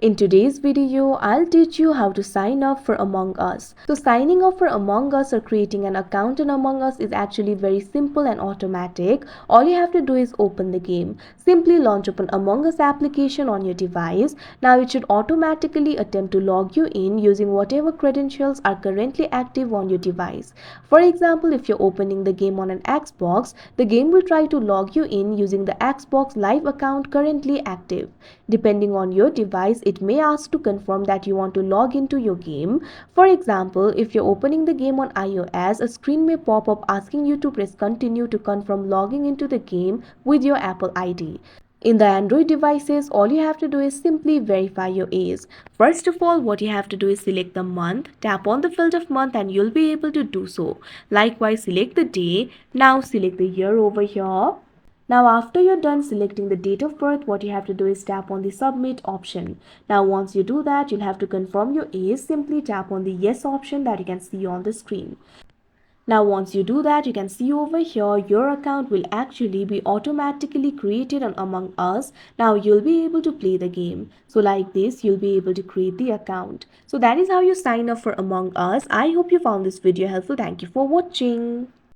In today's video, I'll teach you how to sign up for Among Us. So signing up for Among Us or creating an account in Among Us is actually very simple and automatic. All you have to do is open the game. Simply launch up an Among Us application on your device. Now it should automatically attempt to log you in using whatever credentials are currently active on your device. For example, if you're opening the game on an Xbox, the game will try to log you in using the Xbox Live account currently active. Depending on your device, it may ask to confirm that you want to log into your game. For example, if you're opening the game on iOS, a screen may pop up asking you to press continue to confirm logging into the game with your Apple ID. In the Android devices, all you have to do is simply verify your age. First of all, what you have to do is select the month, tap on the field of month and you'll be able to do so. Likewise, select the day. Now select the year over here. Now after you're done selecting the date of birth, what you have to do is tap on the submit option. Now once you do that, you'll have to confirm your age. Simply tap on the yes option that you can see on the screen. Now once you do that, you can see over here your account will actually be automatically created on Among Us. Now you'll be able to play the game. So like this, you'll be able to create the account. So that is how you sign up for Among Us. I hope you found this video helpful. Thank you for watching.